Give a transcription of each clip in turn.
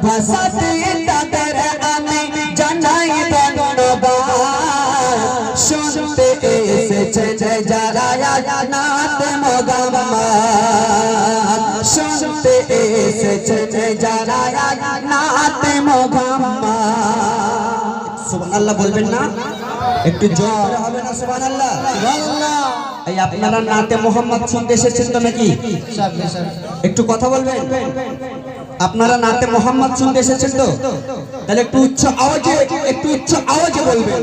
ভাষাতে তাদের আমি জানাই ধন্যবাদ। শুনতে এসেছে যারা নাত মোহাম্মদ, শুনতে এসেছে যারা নাত মোহাম্মদ। সুবহানাল্লাহ বলবেন না? একটু জোরে হবে না সুবহানাল্লাহ? সুবহানাল্লাহ। এই আপনারা নাতে মোহাম্মদ শুনতে এসেছেন তো নাকি? একটু কথা বলবেন। আপনারা নাতে মোহাম্মদ শুনতে এসেছেন তো? তাহলে একটু উচ্চ আওয়াজে বলবেন।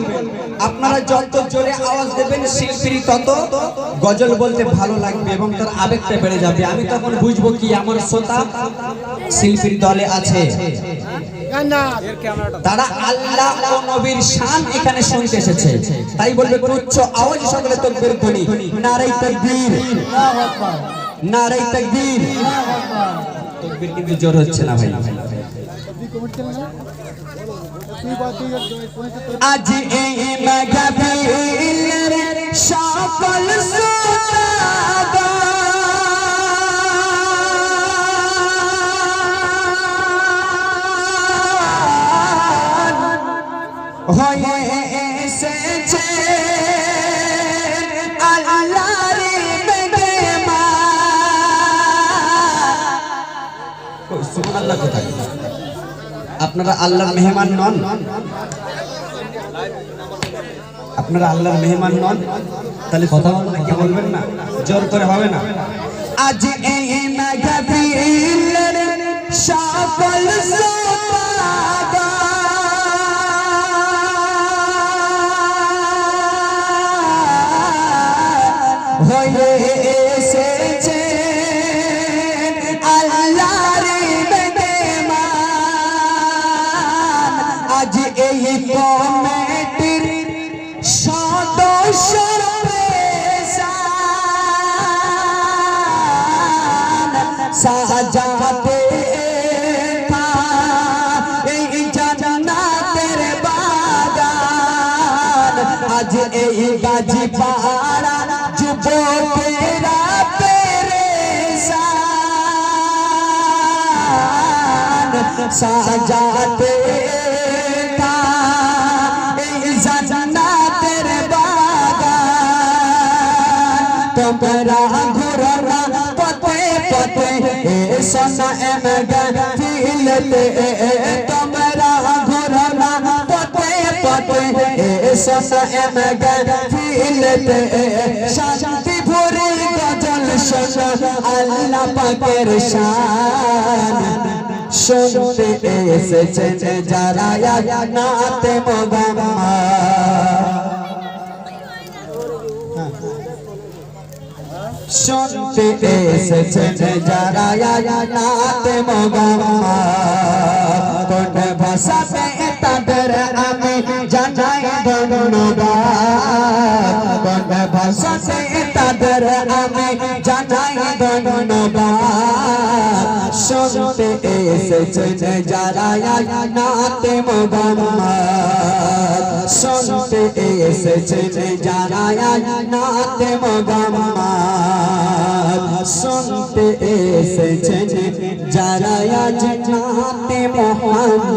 আপনারা যত জোরে আওয়াজ দেবেন শিল্পীর তত গজল বলতে ভালো লাগবে এবং তার আবেগটা বেড়ে যাবে। আমি তখন বুঝবো কি আমার শ্রোতা শিল্পীর দলে আছে, তারা আল্লাহ ও নবীর শান এখানে শুনতে এসেছে। তাই বলবে উচ্চ আওয়াজ সকলে তাকবীর ধ্বনি, নারে তাকবীর, আল্লাহু আকবার, নারে তাকবীর। তাকবীর কিন্তু জোর হচ্ছে না ভাই। আজ এই মাহফিলের সকল শ্রোতা হয়ে এসেছে আল্লাহর মেহমান। সুবহানাল্লাহ কোথায়? আপনারা আল্লাহর মেহমান নন? আপনারা আল্লাহর মেহমান নন? তাহলে কথা বলবেন না, জোর করে হবে না। আজ এই মাহফিলের সকল শ্রোতা হয়ে এসেছে আল্লাহর মেহমান। আজ এই কমিটির সদস্য সাজাতে এই জান্নাতের বাগান। আজ এই গাজীপাড়া যুবকেরা পেরেশান সাজাতে এই জান্নাতের বাগান। তোমরা ঘুরো না পথে পথে সোনা মাহফিলতে, তোমরা ঘুরো না পথে পথে সোনা মাহফিলতে। শান্তি ভরে গজল শোনো আল্লাহ পাকের শান। শুনতে এসেছে যারা নাতে মোহাম্মদ, শুনতে এসেছে যারা নাতে মোহাম্মদ। কোন ভাষাতে তাদের আমি জানাই ধন্যবাদ, কোন ভাষাতে তাদের আমি জানাই ধন্যবাদ। শুনতে এসেছে যারা নাতে মোহাম্মদ, শুনতে এসেছে যারা নাতে মোহাম্মদ, শুনতে এসেছে যারা নাতে মোহাম্মদ।